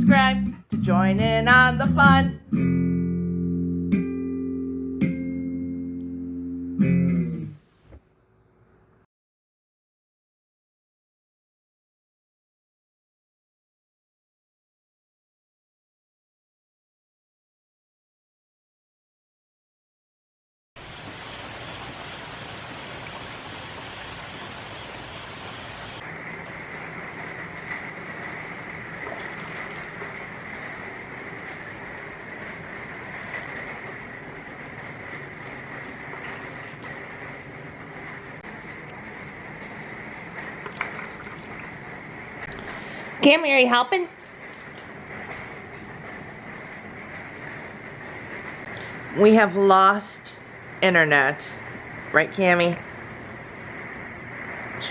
subscribe to join in on the fun. Cammy, are you helping? We have lost internet. Right, Cammy?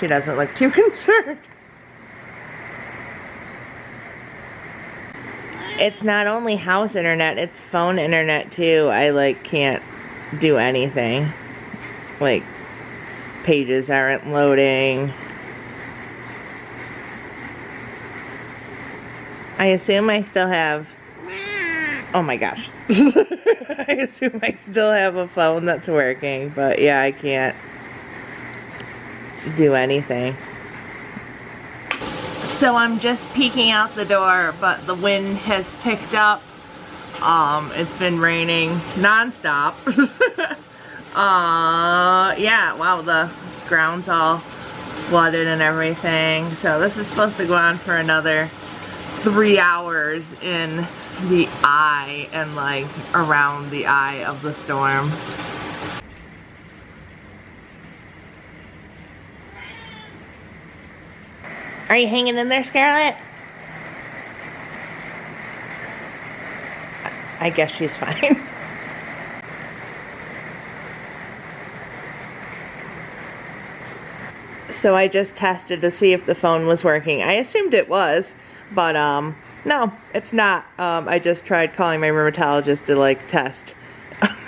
She doesn't look too concerned. It's not only house internet, it's phone internet too. I can't do anything. Like, pages aren't loading. I assume I still have, oh my gosh. I assume I still have a phone that's working, but yeah, I can't do anything. So I'm just peeking out the door, but the wind has picked up. It's been raining nonstop. Yeah, wow, the ground's all flooded and everything. So this is supposed to go on for another 3 hours in the eye and like around the eye of the storm. Are you hanging in there, Scarlett? I guess she's fine. So I just tested to see if the phone was working. I assumed it was, but no, it's not. I just tried calling my rheumatologist to like test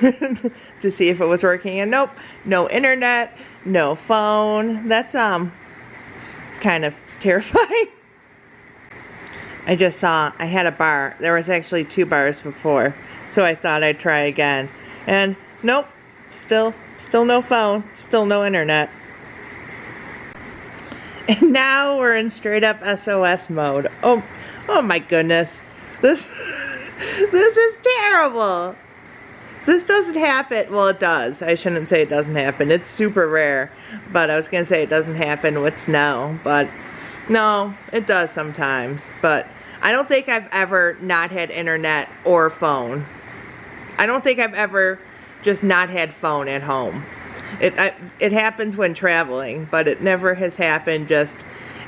to see if it was working, and nope, no internet, no phone. That's kind of terrifying. I just saw I had a bar. There was actually 2 bars before, so I thought I'd try again, and nope, still no phone, still no internet. And now we're in straight up SOS mode. Oh my goodness. This is terrible. This doesn't happen. Well, it does. I shouldn't say it doesn't happen. It's super rare. But I was going to say it doesn't happen with snow. But no, it does sometimes. But I don't think I've ever not had internet or phone. I don't think I've ever just not had phone at home. It happens when traveling, but it never has happened just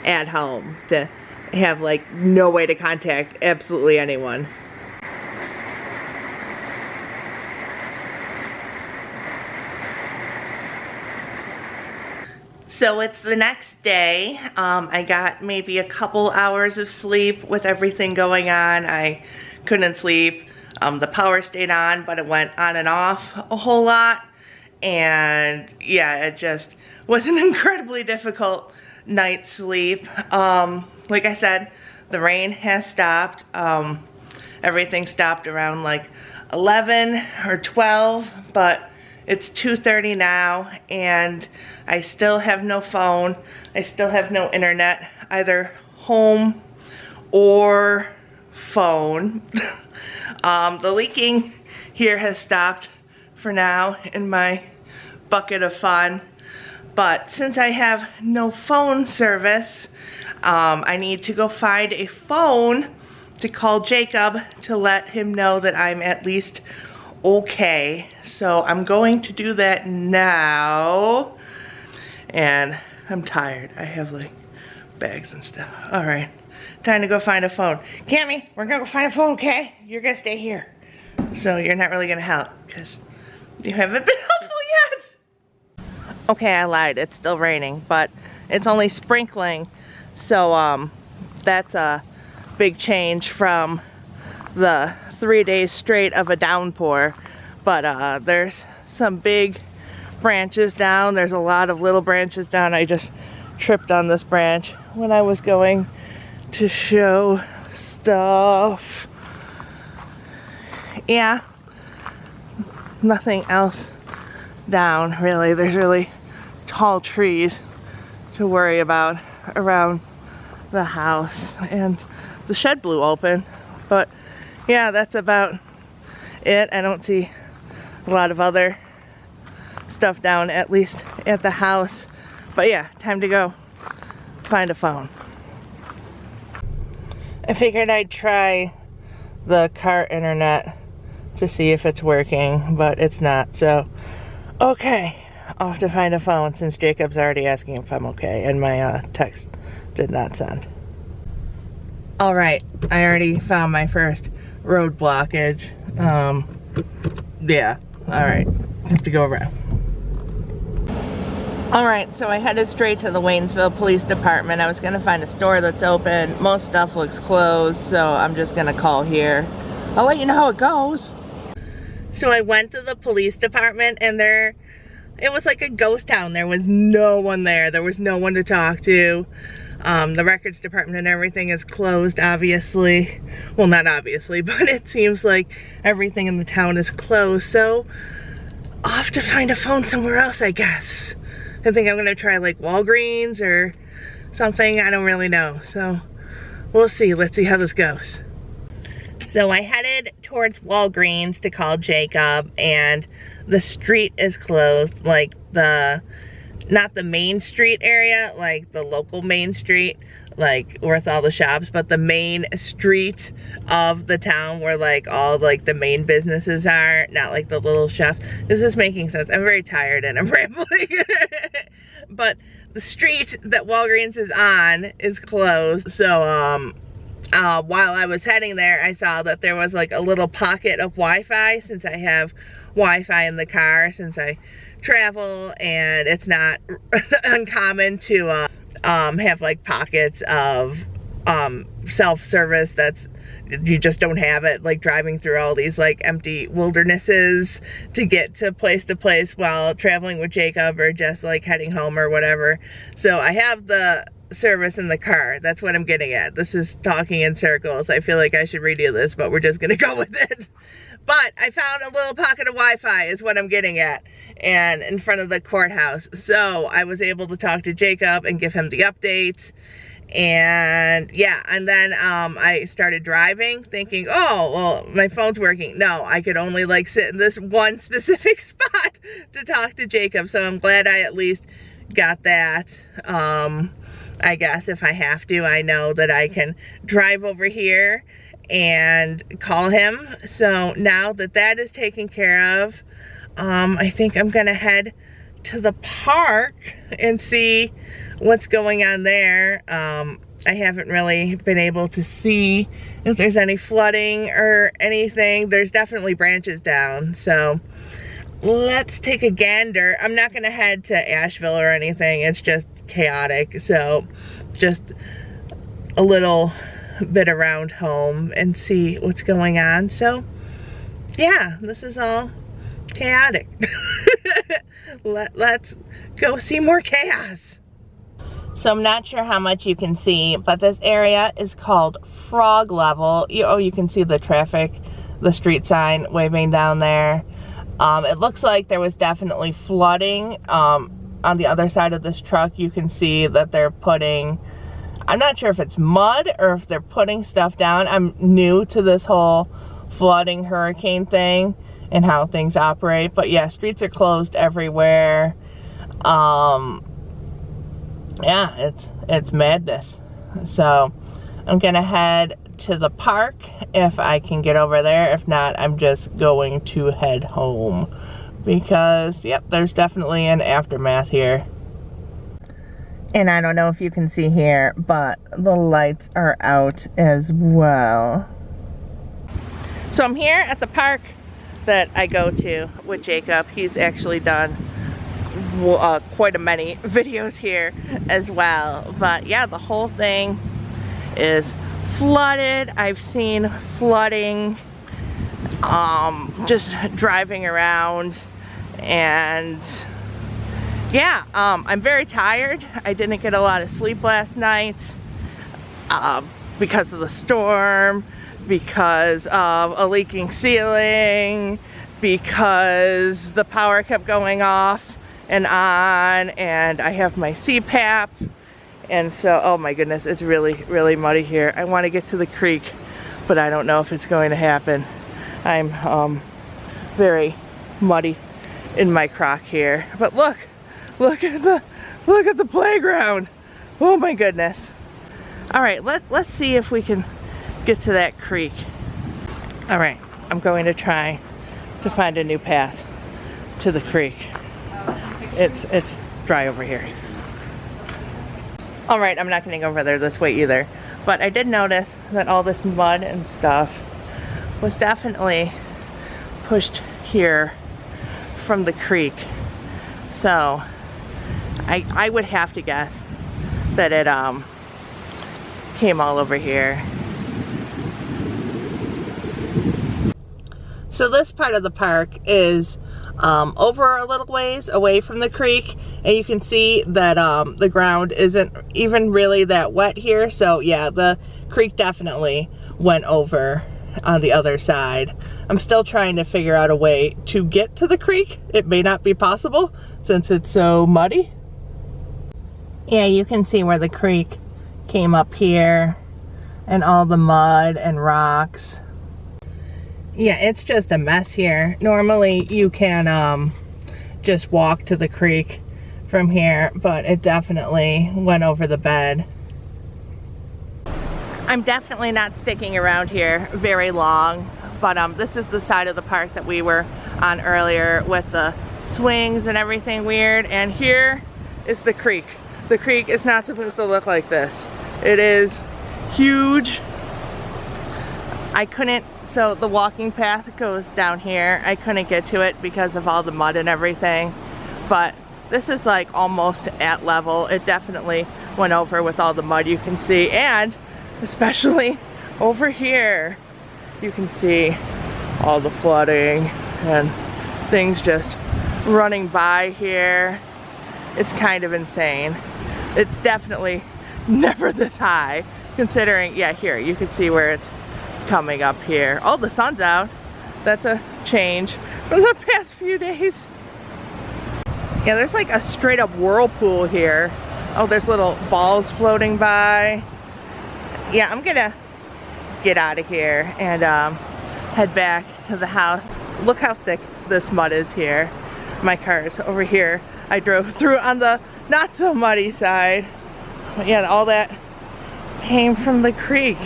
at home to have like no way to contact absolutely anyone. So it's the next day. I got maybe a couple hours of sleep with everything going on. I couldn't sleep. The power stayed on, but it went on and off a whole lot. And yeah, it just was an incredibly difficult night's sleep. Like I said, the rain has stopped. Everything stopped around like 11 or 12, but it's 2:30 now, and I still have no phone. I still have no internet, either home or phone. The leaking here has stopped for now in my bucket of fun, but since I have no phone service, I need to go find a phone to call Jacob to let him know that I'm at least okay. So I'm going to do that now, and I'm tired. I have like bags and stuff. All right, time to go find a phone. Cammy, we're gonna go find a phone, okay? You're gonna stay here. So you're not really gonna help because you haven't been helpful yet. Okay, I lied. It's still raining, but it's only sprinkling. So that's a big change from the 3 days straight of a downpour. But there's some big branches down. There's a lot of little branches down. I just tripped on this branch when I was going to show stuff. Yeah, nothing else down really. There's really tall trees to worry about around the house, and the shed blew open, but yeah, that's about it. I don't see a lot of other stuff down, at least at the house. But yeah, time to go find a phone. I figured I'd try the car internet to see if it's working, but it's not. So okay, I'll have to find a phone since Jacob's already asking if I'm okay and my text did not send. Alright, I already found my first road blockage. Yeah, alright, have to go around. Alright, so I headed straight to the Waynesville Police Department. I was gonna find a store that's open. Most stuff looks closed, so I'm just gonna call here. I'll let you know how it goes. So I went to the police department, and it was like a ghost town. There was no one there. There was no one to talk to. The records department and everything is closed, obviously. Well, not obviously, but it seems like everything in the town is closed. So I'll have to find a phone somewhere else, I guess. I think I'm gonna try like Walgreens or something. I don't really know. So we'll see. Let's see how this goes. So I headed towards Walgreens to call Jacob, and the street is closed. Like not the main street area, like the local main street, like with all the shops, but the main street of the town where like all like the main businesses are, not like the little shops. This is making sense. I'm very tired and I'm rambling. But the street that Walgreens is on is closed. So while I was heading there, I saw that there was like a little pocket of Wi-Fi, since I have Wi-Fi in the car since I travel, and it's not uncommon to have like pockets of self-service that's, you just don't have it, like driving through all these like empty wildernesses to get to place while traveling with Jacob, or just like heading home or whatever. So I have the service in the car. That's what I'm getting at. This is talking in circles. I feel like I should read you this, but we're just gonna go with it. But I found a little pocket of Wi-Fi is what I'm getting at, and in front of the courthouse. So I was able to talk to Jacob and give him the update. And yeah, and then I started driving thinking, oh, well, my phone's working. No, I could only like sit in this one specific spot to talk to Jacob. So I'm glad I at least got that. I guess if I have to, I know that I can drive over here and call him. So now that that is taken care of, I think I'm gonna head to the park and see what's going on there. I haven't really been able to see if there's any flooding or anything. There's definitely branches down, so let's take a gander. I'm not gonna head to Asheville or anything. It's just chaotic, so just a little bit around home and see what's going on. So yeah, this is all chaotic. Let's go see more chaos. So I'm not sure how much you can see, but this area is called Frog Level. You can see the traffic, the street sign waving down there. It looks like there was definitely flooding. On the other side of this truck, you can see that they're putting, I'm not sure if it's mud or if they're putting stuff down. I'm new to this whole flooding hurricane thing and how things operate. But yeah, streets are closed everywhere. Yeah, it's madness. So I'm gonna head to the park if I can get over there. If not, I'm just going to head home, because yep, there's definitely an aftermath here. And I don't know if you can see here, but the lights are out as well. So I'm here at the park that I go to with Jacob. He's actually done quite a many videos here as well. But yeah, the whole thing is flooded. I've seen flooding just driving around, and yeah, I'm very tired. I didn't get a lot of sleep last night. because of the storm, because of a leaking ceiling, because the power kept going off and on, and I have my CPAP, and so, oh my goodness, it's really, really muddy here. I want to get to the creek, but I don't know if it's going to happen. I'm very muddy in my crock here. But look at the playground. Oh my goodness. All right, let's see if we can get to that creek. All right, I'm going to try to find a new path to the creek. It's dry over here. All right, I'm not gonna go over there this way either, but I did notice that all this mud and stuff was definitely pushed here from the creek. So I would have to guess that it came all over here. So this part of the park is over a little ways away from the creek, and you can see that the ground isn't even really that wet here. So yeah, the creek definitely went over on the other side. I'm still trying to figure out a way to get to the creek. It may not be possible since it's so muddy. Yeah, you can see where the creek came up here and all the mud and rocks. Yeah, it's just a mess here. Normally you can just walk to the creek from here, but it definitely went over the bed. I'm definitely not sticking around here very long, but this is the side of the park that we were on earlier with the swings and everything weird, and here is the creek. The creek is not supposed to look like this. It is huge. So the walking path goes down here. I couldn't get to it because of all the mud and everything, but this is like almost at level. It definitely went over with all the mud you can see, and especially over here you can see all the flooding and things just running by here. It's kind of insane. It's definitely never this high, considering, yeah, here you can see where it's coming up here. Oh, the sun's out. That's a change from the past few days. Yeah, there's like a straight up whirlpool here. Oh, there's little balls floating by. Yeah, I'm gonna get out of here and head back to the house. Look how thick this mud is here. My car is over here. I drove through on the not so muddy side. But yeah, all that came from the creek.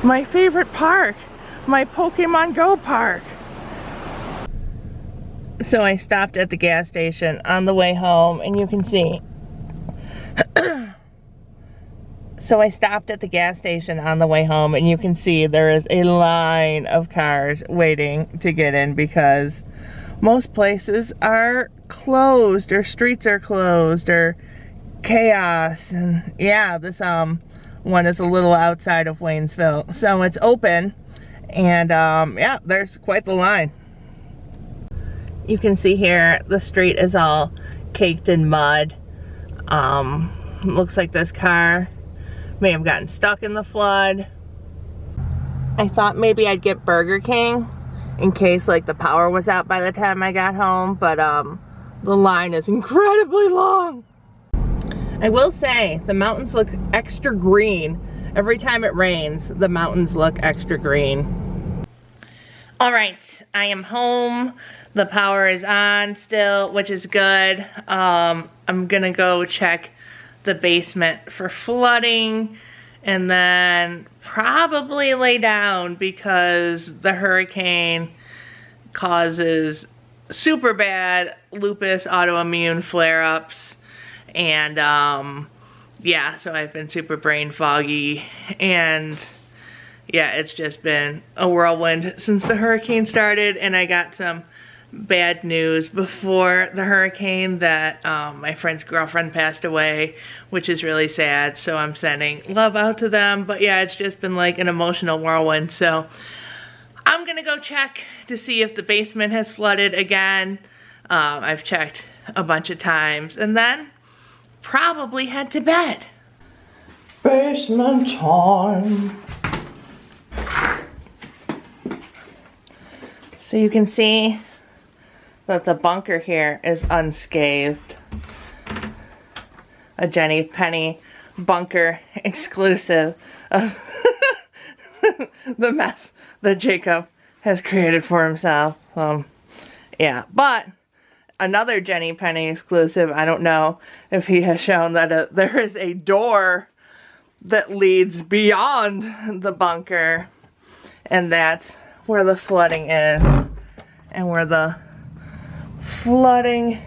My favorite park, my Pokemon Go park. So I stopped at the gas station on the way home, and you can see. So I stopped at the gas station on the way home, and you can see there is a line of cars waiting to get in because most places are closed, or streets are closed, or chaos. And yeah, this one is a little outside of Waynesville, so it's open, and yeah, there's quite the line. You can see here the street is all caked in mud. Looks like this car may have gotten stuck in the flood. I thought maybe I'd get Burger King in case like the power was out by the time I got home, but the line is incredibly long. I will say the mountains look extra green. Every time it rains, the mountains look extra green. All right, I am home. The power is on still, which is good. I'm gonna go check the basement for flooding and then probably lay down because the hurricane causes super bad lupus autoimmune flare-ups. And yeah, so I've been super brain foggy, and yeah, it's just been a whirlwind since the hurricane started. And I got some bad news before the hurricane that my friend's girlfriend passed away, which is really sad, so I'm sending love out to them. But yeah, it's just been like an emotional whirlwind, so I'm gonna go check to see if the basement has flooded again. I've checked a bunch of times, and then probably head to bed. Basement time. So you can see that the bunker here is unscathed. A Jenny Penny bunker exclusive of the mess that Jacob has created for himself. Yeah, but another Jenny Penny exclusive, I don't know if he has shown that there is a door that leads beyond the bunker, and that's where the flooding is, and where the flooding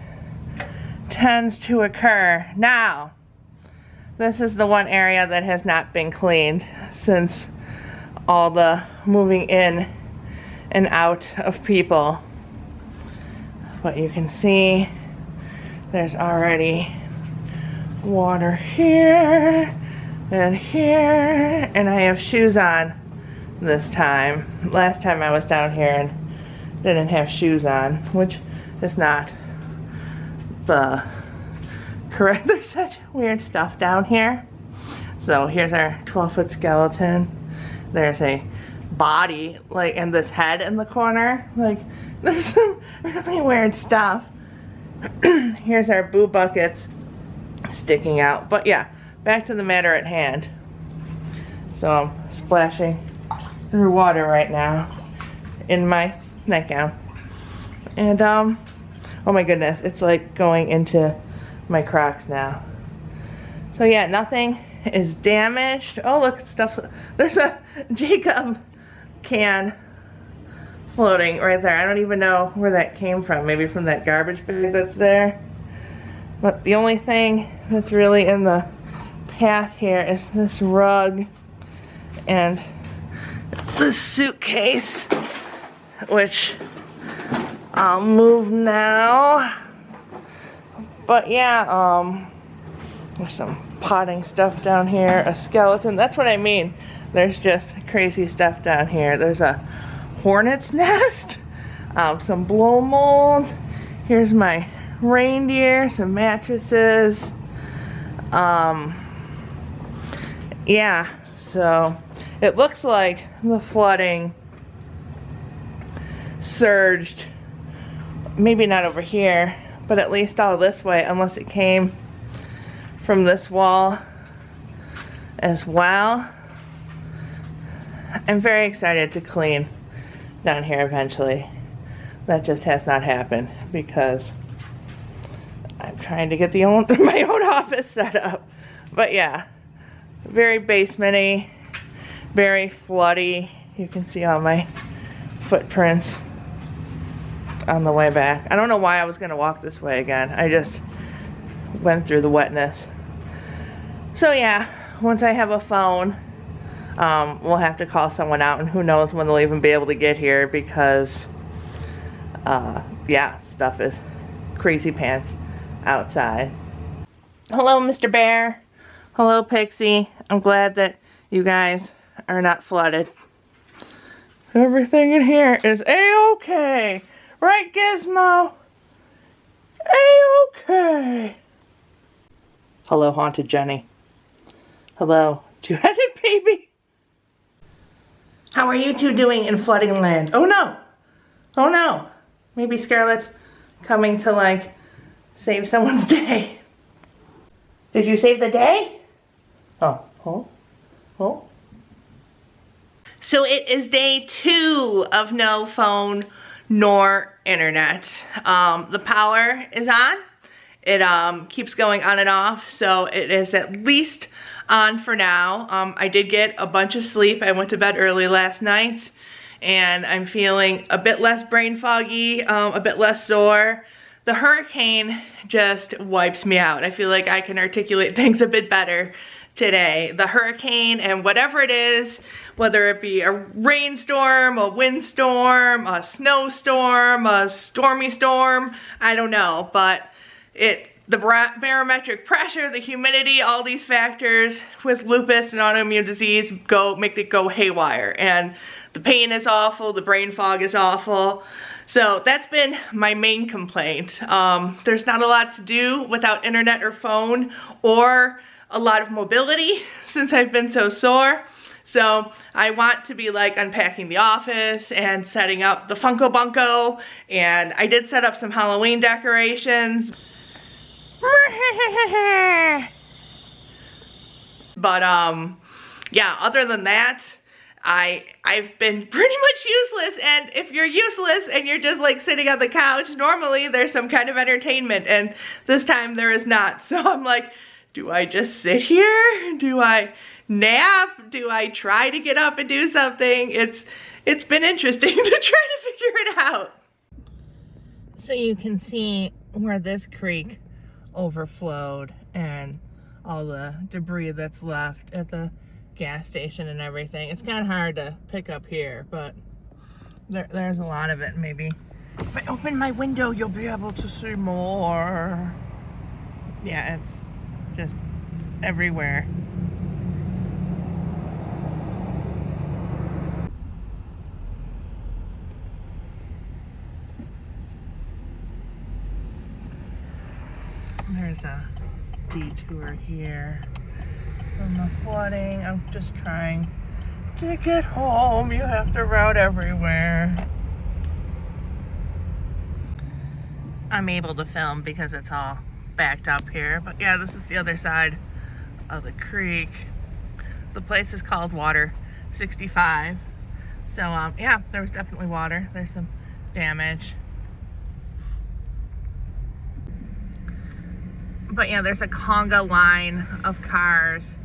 tends to occur. Now, this is the one area that has not been cleaned since all the moving in and out of people. But you can see there's already water here and here, and I have shoes on this time. Last time I was down here and didn't have shoes on, which is not the correct. There's such weird stuff down here. So here's our 12-foot skeleton. There's a body, like, and this head in the corner. Like, there's some really weird stuff. Here's our boo buckets sticking out. But yeah, back to the matter at hand. So I'm splashing through water right now in my nightgown. And oh my goodness, it's like going into my Crocs now. So yeah, nothing is damaged. Oh look, stuff. There's a Jacob can floating right there. I don't even know where that came from. Maybe from that garbage bag that's there. But the only thing that's really in the path here is this rug and this suitcase, which I'll move now. But yeah, there's some potting stuff down here, a skeleton. That's what I mean. There's just crazy stuff down here. There's a hornet's nest, some blow mold. Here's my reindeer, some mattresses. Yeah, so it looks like the flooding surged, maybe not over here, but at least all this way, unless it came from this wall as well. I'm very excited to clean down here eventually. That just has not happened because I'm trying to get my own office set up. But yeah, very basement-y, very floody. You can see all my footprints on the way back. I don't know why I was going to walk this way again. I just went through the wetness. So yeah, once I have a phone, we'll have to call someone out, and who knows when they'll even be able to get here because yeah, stuff is crazy pants outside. Hello, Mr. Bear. Hello, Pixie. I'm glad that you guys are not flooded. Everything in here is A-okay. Right, Gizmo? A-okay. Hello, Haunted Jenny. Hello, two-headed baby. How are you two doing in flooding land? Oh no. Oh no. Maybe Scarlett's coming to, like, save someone's day. Did you save the day? Oh. So it is day 2 of no phone nor internet. The power is on. It keeps going on and off, so it is at least on for now. I did get a bunch of sleep. I went to bed early last night, and I'm feeling a bit less brain foggy, a bit less sore. The hurricane just wipes me out. I feel like I can articulate things a bit better today. The hurricane and whatever it is, whether it be a rainstorm, a windstorm, a snowstorm, a stormy storm, I don't know, but the barometric pressure, the humidity, all these factors with lupus and autoimmune disease make it go haywire. And the pain is awful, the brain fog is awful. So that's been my main complaint. There's not a lot to do without internet or phone or a lot of mobility since I've been so sore. So I want to be like unpacking the office and setting up the Funko Bunko, and I did set up some Halloween decorations. But yeah, other than that, I've been pretty much useless, and if you're useless and you're just like sitting on the couch, normally there's some kind of entertainment, and this time there is not. So I'm like, do I just sit here? Do I nap? Do I try to get up and do something? It's been interesting to try to figure it out. So you can see where this creek overflowed and all the debris that's left at the gas station and everything. It's kind of hard to pick up here, but there's a lot of it. Maybe if I open my window, you'll be able to see more. Yeah, it's just everywhere. There's a detour here from the flooding. I'm just trying to get home. You have to route everywhere. I'm able to film because it's all backed up here. But yeah, this is the other side of the creek. The place is called Water 65. So yeah, there was definitely water. There's some damage. But yeah, there's a conga line of cars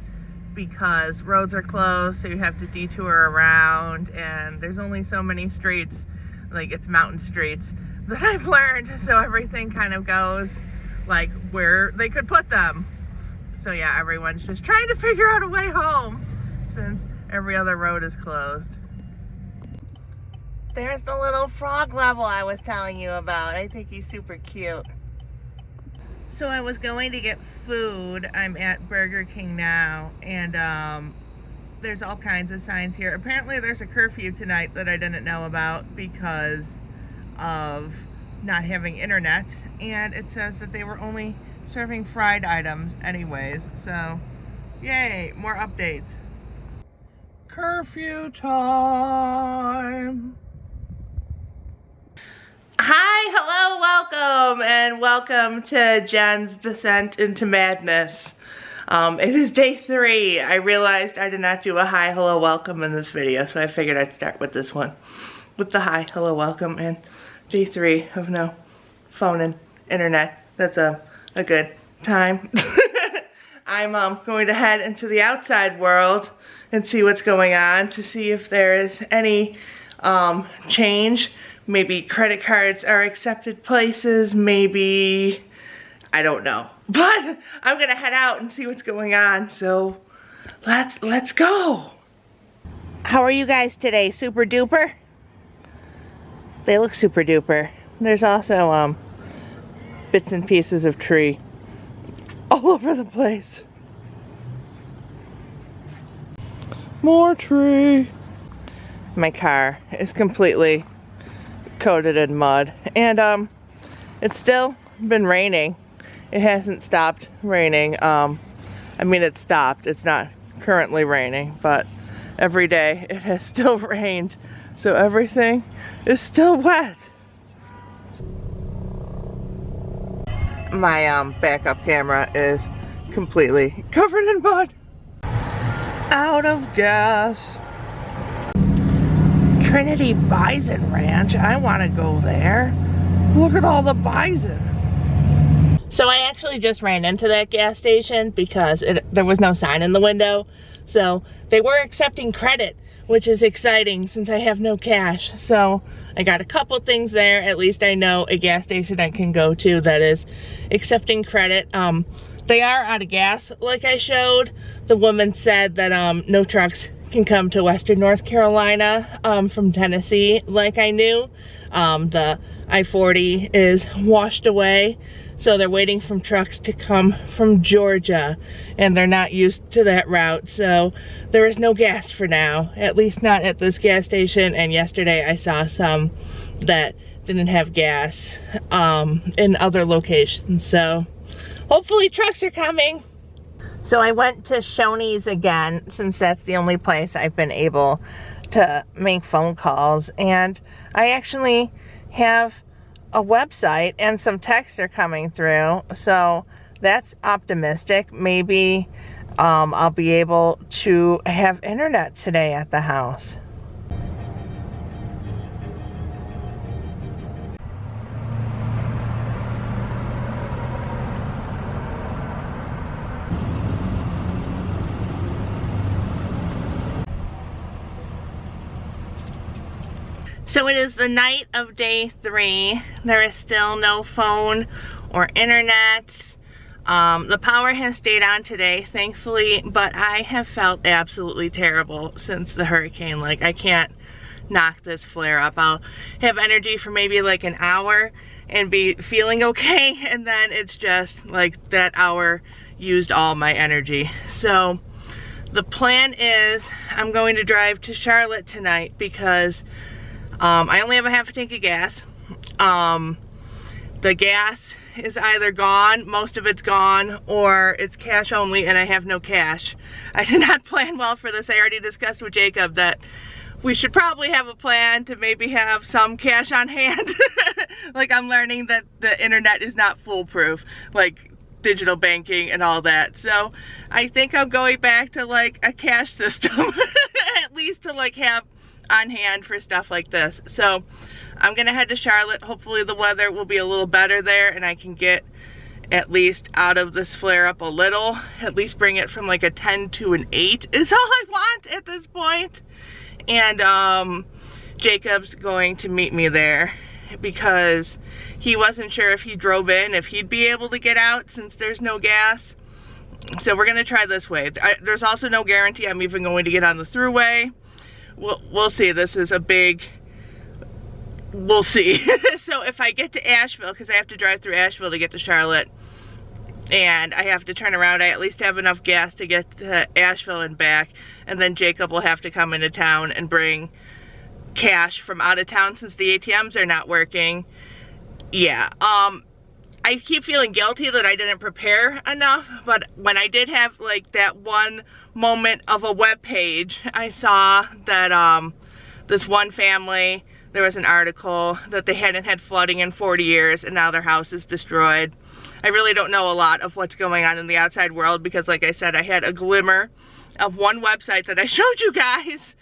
because roads are closed, so you have to detour around, and there's only so many streets, like it's mountain streets, that I've learned, so everything kind of goes like where they could put them. So yeah, everyone's just trying to figure out a way home since every other road is closed. There's the little frog level I was telling you about. I think he's super cute. So I was going to get food. I'm at Burger King now, and there's all kinds of signs here. Apparently there's a curfew tonight that I didn't know about because of not having internet, and it says that they were only serving fried items anyways. So yay, more updates. Curfew time. Hi, hello, welcome, and welcome to Jen's Descent into Madness. It is day 3. I realized I did not do a hi, hello, welcome in this video, so I figured I'd start with this one. With the hi, hello, welcome, and day 3 of no phone and internet. That's a good time. I'm going to head into the outside world and see what's going on to see if there is any change. Maybe credit cards are accepted places, maybe, I don't know. But I'm gonna head out and see what's going on, so let's go. How are you guys today? Super duper? They look super duper. There's also bits and pieces of tree all over the place. More tree. My car is completely coated in mud, and it's still been raining. It hasn't stopped raining. I mean, it stopped. It's not currently raining, but every day it has still rained, so everything is still wet. My backup camera is completely covered in mud. Out of gas. Trinity Bison Ranch. I want to go there. Look at all the bison. So I actually just ran into that gas station because there was no sign in the window. So they were accepting credit, which is exciting since I have no cash. So I got a couple things there. At least I know a gas station I can go to that is accepting credit. They are out of gas, like I showed. The woman said that no trucks can come to Western North Carolina from Tennessee, like I knew. The I-40 is washed away, so they're waiting for trucks to come from Georgia, and they're not used to that route, so there is no gas for now, at least not at this gas station. And yesterday I saw some that didn't have gas in other locations, so hopefully trucks are coming. So I went to Shoney's again, since that's the only place I've been able to make phone calls. And I actually have a website and some texts are coming through. So that's optimistic. Maybe I'll be able to have internet today at the house. So it is the night of day 3. There is still no phone or internet. The power has stayed on today, thankfully, but I have felt absolutely terrible since the hurricane. Like, I can't knock this flare up. I'll have energy for maybe like an hour and be feeling okay, and then it's just like that hour used all my energy. So the plan is I'm going to drive to Charlotte tonight because I only have a half a tank of gas. The gas is either gone, most of it's gone, or it's cash only and I have no cash. I did not plan well for this. I already discussed with Jacob that we should probably have a plan to maybe have some cash on hand. Like, I'm learning that the internet is not foolproof, like digital banking and all that. So I think I'm going back to like a cash system, at least to like have on hand for stuff like this. So I'm gonna head to Charlotte. Hopefully the weather will be a little better there and I can get at least out of this flare up a little, at least bring it from like a 10 to an 8 is all I want at this point. And Jacob's going to meet me there because he wasn't sure if he drove in, if he'd be able to get out since there's no gas. So we're gonna try this way. There's also no guarantee I'm even going to get on the thruway. We'll see. This is a big, we'll see. So if I get to Asheville, because I have to drive through Asheville to get to Charlotte, and I have to turn around, I at least have enough gas to get to Asheville and back, and then Jacob will have to come into town and bring cash from out of town since the ATMs are not working. Yeah, I keep feeling guilty that I didn't prepare enough, but when I did have like that one moment of a web page, I saw that this one family, there was an article that they hadn't had flooding in 40 years and now their house is destroyed. I really don't know a lot of what's going on in the outside world because, like I said, I had a glimmer of one website that I showed you guys,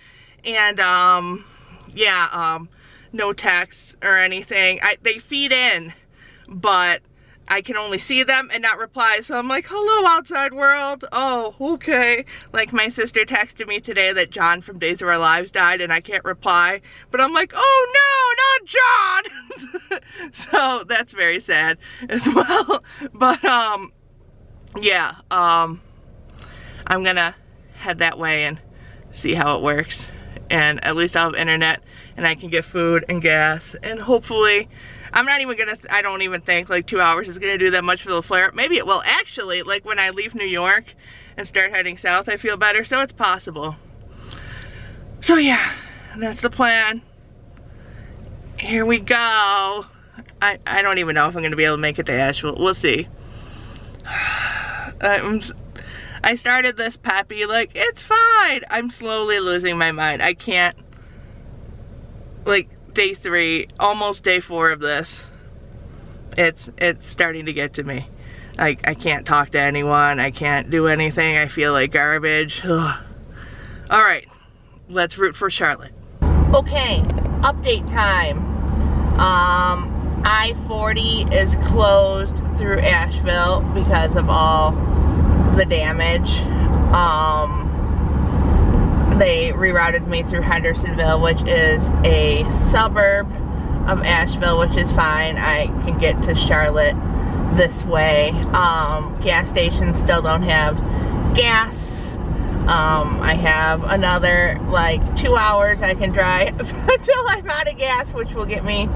and yeah, no texts or anything. They feed in, but I can only see them and not reply. So I'm like, hello outside world. Oh, okay. Like, my sister texted me today that John from Days of Our Lives died and I can't reply. But I'm like, oh no, not John. So that's very sad as well. But yeah, I'm gonna head that way and see how it works. And at least I'll have internet and I can get food and gas, and hopefully I'm not even gonna, I don't even think like 2 hours is gonna do that much for the flare up. Maybe it will actually, like when I leave New York and start heading south, I feel better, so it's possible. So yeah, that's the plan. Here we go. I don't even know if I'm gonna be able to make it to Asheville. We'll see. I started this peppy, like, it's fine. I'm slowly losing my mind. I can't, like, day 3, almost day 4 of this, it's starting to get to me. I can't talk to anyone. I can't do anything. I feel like garbage. Ugh. All right, let's root for Charlotte. Okay, update time. I-40 is closed through Asheville because of all the damage. They rerouted me through Hendersonville, which is a suburb of Asheville, which is fine. I can get to Charlotte this way. Gas stations still don't have gas. I have another like 2 hours I can drive until I'm out of gas, which will get me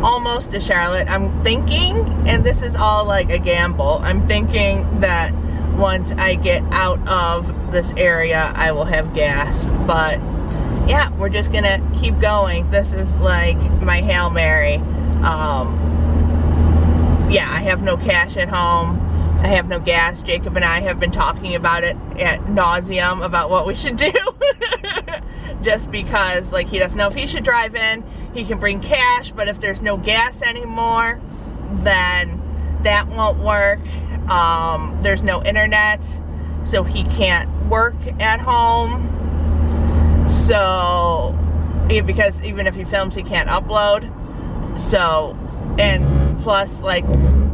almost to Charlotte. I'm thinking, and this is all like a gamble, I'm thinking that once I get out of this area I will have gas. But yeah, we're just gonna keep going. This is like my Hail Mary. Yeah, I have no cash at home. I have no gas. Jacob and I have been talking about it at nauseum about what we should do. Just because, like, he doesn't know if he should drive in. He can bring cash, but if there's no gas anymore, then that won't work. There's no internet, so he can't work at home. So, because even if he films, he can't upload. So, and plus, like,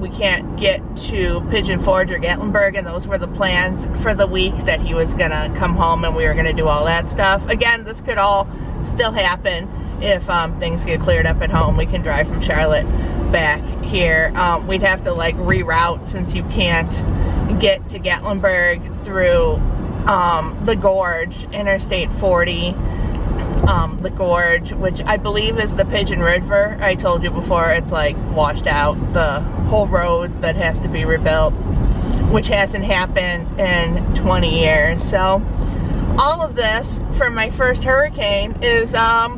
we can't get to Pigeon Forge or Gatlinburg, and those were the plans for the week, that he was gonna come home and we were gonna do all that stuff. Again, this could all still happen if things get cleared up at home. We can drive from Charlotte back here. We'd have to, like, reroute, since you can't get to Gatlinburg through the Gorge, Interstate 40. The Gorge, which I believe is the Pigeon River. I told you before, it's like washed out, the whole road that has to be rebuilt, which hasn't happened in 20 years. So all of this for my first hurricane is a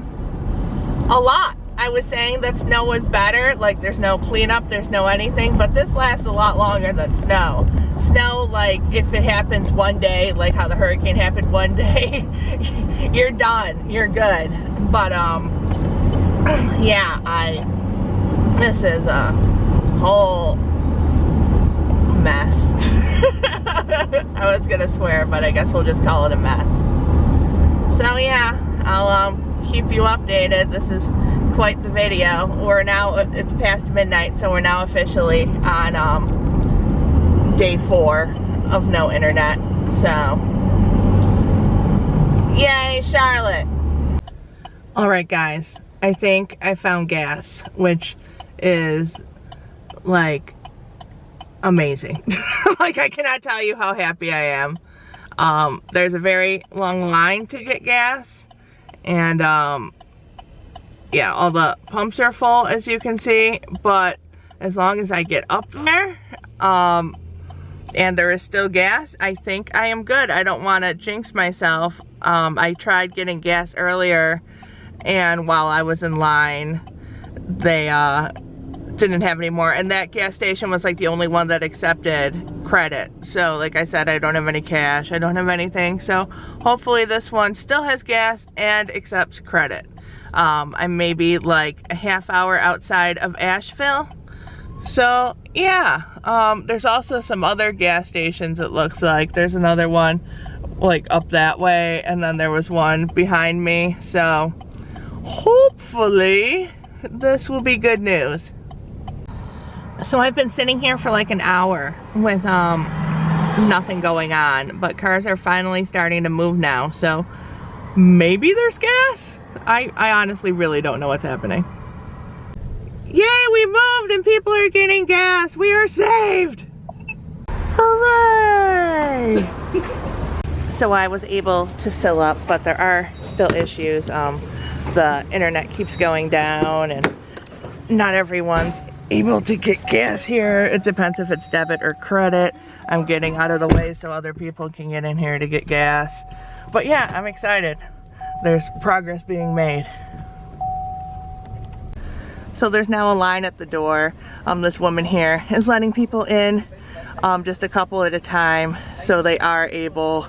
lot. I was saying that snow was better, like there's no cleanup, there's no anything, but this lasts a lot longer than snow. Snow, like, if it happens one day, like how the hurricane happened one day, you're done, you're good. But yeah, this is a whole mess. I was gonna swear, but I guess we'll just call it a mess. So yeah, I'll keep you updated. This is quite the video. We're now, it's past midnight, so we're now officially on day 4 of no internet. So yay, Charlotte. Alright guys, I think I found gas, which is like amazing. Like, I cannot tell you how happy I am. There's a very long line to get gas, and yeah, all the pumps are full, as you can see, but as long as I get up there, and there is still gas, I think I am good. I don't want to jinx myself. I tried getting gas earlier, and while I was in line, they didn't have any more, and that gas station was like the only one that accepted credit. So like I said, I don't have any cash, I don't have anything, so hopefully this one still has gas and accepts credit. I'm maybe like a half hour outside of Asheville. So yeah, there's also some other gas stations, it looks like. There's another one like up that way, and then there was one behind me. So hopefully this will be good news. So I've been sitting here for like an hour with nothing going on, but cars are finally starting to move now, so maybe there's gas? I honestly really don't know what's happening. Yay, we moved and people are getting gas. We are saved. Hooray! So I was able to fill up, but there are still issues. The internet keeps going down, and not everyone's able to get gas here. It depends if it's debit or credit. I'm getting out of the way so other people can get in here to get gas. But yeah, I'm excited. There's progress being made. So there's now a line at the door. This woman here is letting people in, just a couple at a time, so they are able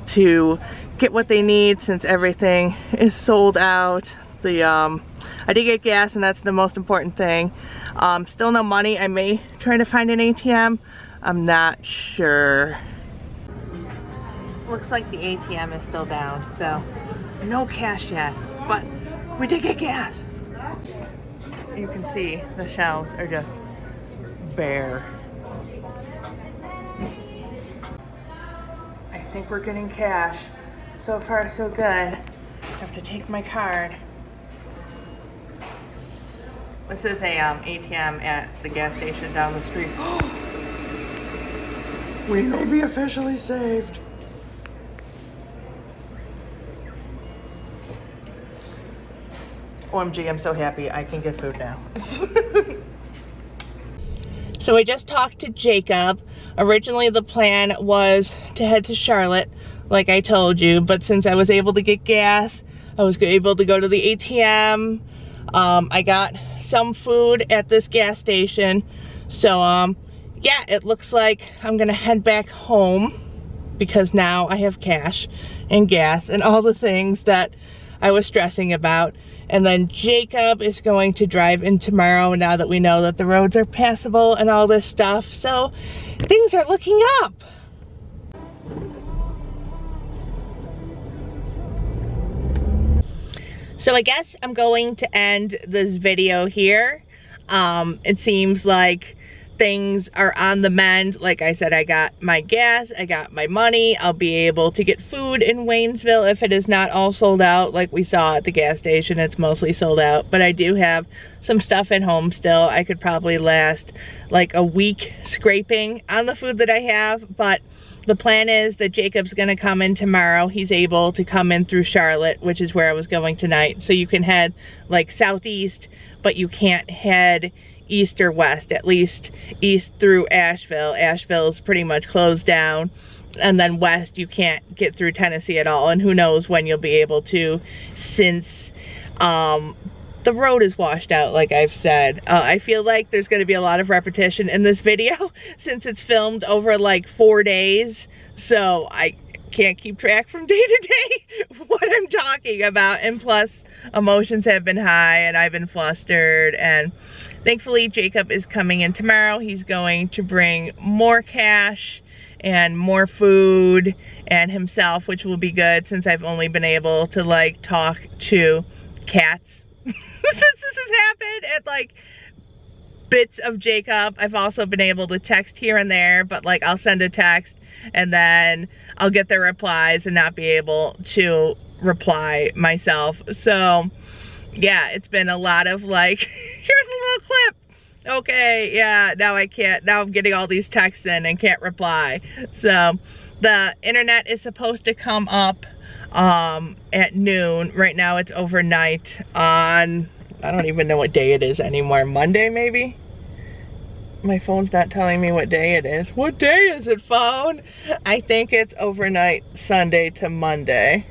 to get what they need since everything is sold out. I did get gas, and that's the most important thing. Still no money. I may try to find an ATM. I'm not sure. Looks like the ATM is still down, so no cash yet, but we did get gas. You can see the shelves are just bare. I think we're getting cash. So far, so good. I have to take my card. This is a ATM at the gas station down the street. We may be officially saved. OMG, I'm so happy I can get food now. So I just talked to Jacob. Originally the plan was to head to Charlotte, like I told you, but since I was able to get gas, I was able to go to the ATM. I got some food at this gas station, so yeah, it looks like I'm gonna head back home because now I have cash and gas and all the things that I was stressing about. And then Jacob is going to drive in tomorrow now that we know that the roads are passable and all this stuff. So things are looking up. So I guess I'm going to end this video here. It seems like things are on the mend. Like I said, I got my gas, I got my money. I'll be able to get food in Waynesville if it is not all sold out. Like we saw at the gas station, it's mostly sold out. But I do have some stuff at home still. I could probably last like a week scraping on the food that I have. But the plan is that Jacob's gonna come in tomorrow. He's able to come in through Charlotte, which is where I was going tonight. So you can head like southeast, but you can't head east or west, at least east through Asheville. Asheville is pretty much closed down. And then west, you can't get through Tennessee at all. And who knows when you'll be able to, since the road is washed out, like I've said. I feel like there's going to be a lot of repetition in this video since it's filmed over like 4 days. So I can't keep track from day to day what I'm talking about. And plus, emotions have been high and I've been flustered. And thankfully, Jacob is coming in tomorrow. He's going to bring more cash and more food and himself, which will be good since I've only been able to like talk to cats since this has happened, and like bits of Jacob. I've also been able to text here and there, but like I'll send a text and then I'll get their replies and not be able to reply myself. So yeah, it's been a lot of like, here's a little clip. Okay, yeah, now I can't, now I'm getting all these texts in and can't reply. So the internet is supposed to come up at noon. Right now it's overnight on, I don't even know what day it is anymore. Monday maybe? My phone's not telling me what day it is. What day is it, phone? I think it's overnight Sunday to Monday.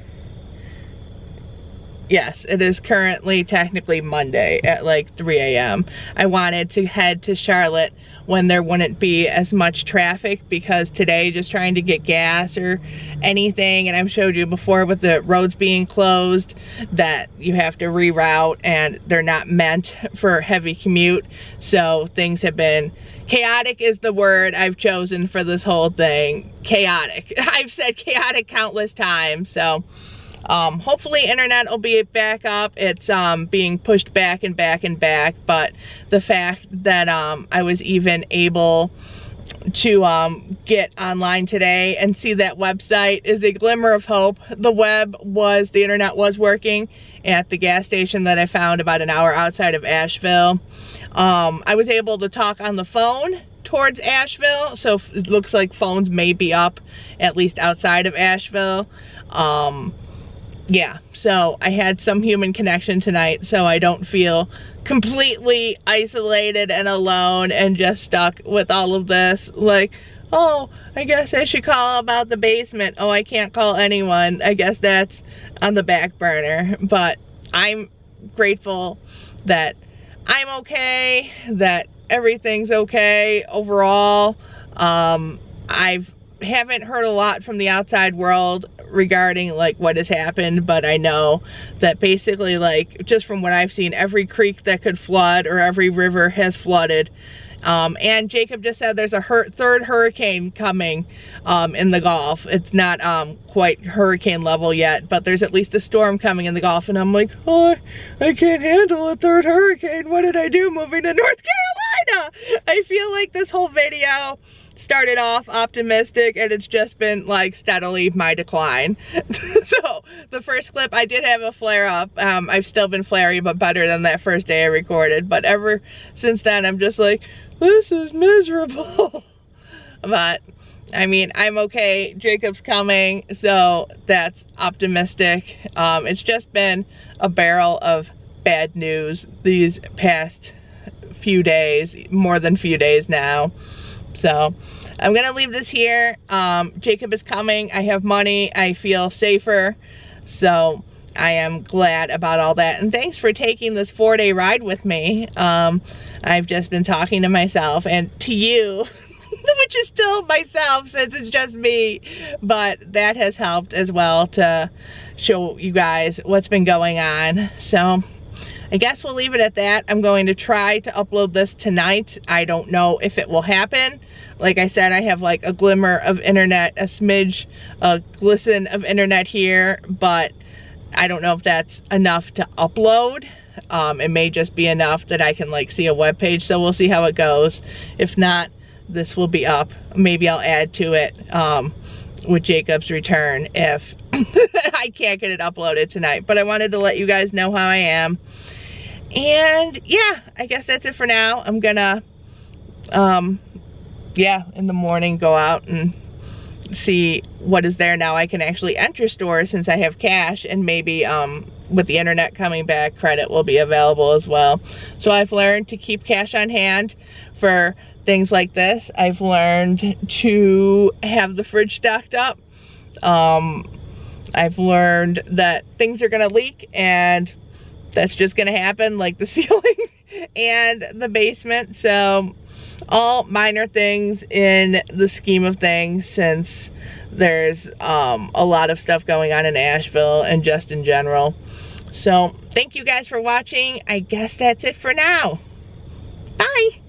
Yes, it is currently technically Monday at like 3 a.m. I wanted to head to Charlotte when there wouldn't be as much traffic, because today just trying to get gas or anything, and I've showed you before with the roads being closed that you have to reroute and they're not meant for heavy commute. So things have been chaotic is the word I've chosen for this whole thing. Chaotic. I've said chaotic countless times. So hopefully internet will be back up. It's being pushed back and back and back, but the fact that I was even able to get online today and see that website is a glimmer of hope. The internet was working at the gas station that I found about an hour outside of Asheville. I was able to talk on the phone towards Asheville, so it looks like phones may be up at least outside of Asheville. Yeah, so I had some human connection tonight, so I don't feel completely isolated and alone and just stuck with all of this. Like, oh, I guess I should call about the basement. Oh, I can't call anyone. I guess that's on the back burner. But I'm grateful that I'm okay, that everything's okay overall. I haven't heard a lot from the outside world regarding like what has happened, but I know that basically, like, just from what I've seen, every creek that could flood or every river has flooded. And Jacob just said there's a third hurricane coming in the Gulf. It's not quite hurricane level yet, but there's at least a storm coming in the Gulf, and I'm like, oh, I can't handle a third hurricane. What did I do moving to North Carolina? I feel like this whole video started off optimistic and it's just been like steadily my decline. So the first clip, I did have a flare up. I've still been flary, but better than that first day I recorded. But ever since then, I'm just like, this is miserable. But I mean, I'm okay. Jacob's coming, so that's optimistic. It's just been a barrel of bad news these past few days, more than few days now. So I'm gonna leave this here. Jacob is coming. I have money. I feel safer. So I am glad about all that. And thanks for taking this 4-day ride with me. I've just been talking to myself and to you which is still myself since it's just me, but that has helped as well to show you guys what's been going on. So I guess we'll leave it at that. I'm going to try to upload this tonight. I don't know if it will happen. Like I said, I have like a glimmer of internet, a smidge, a glisten of internet here, but I don't know if that's enough to upload. It may just be enough that I can like see a web page, so we'll see how it goes. If not, this will be up. Maybe I'll add to it with Jacob's return if I can't get it uploaded tonight. But I wanted to let you guys know how I am. And yeah, I guess that's it for now. I'm gonna yeah, in the morning go out and see what is there now. I can actually enter stores since I have cash, and maybe with the internet coming back, credit will be available as well. So I've learned to keep cash on hand for things like this. I've learned to have the fridge stocked up. I've learned that things are gonna leak, and that's just gonna happen, like the ceiling and the basement. So all minor things in the scheme of things, since there's a lot of stuff going on in Asheville and just in general. So thank you guys for watching. I guess that's it for now. Bye.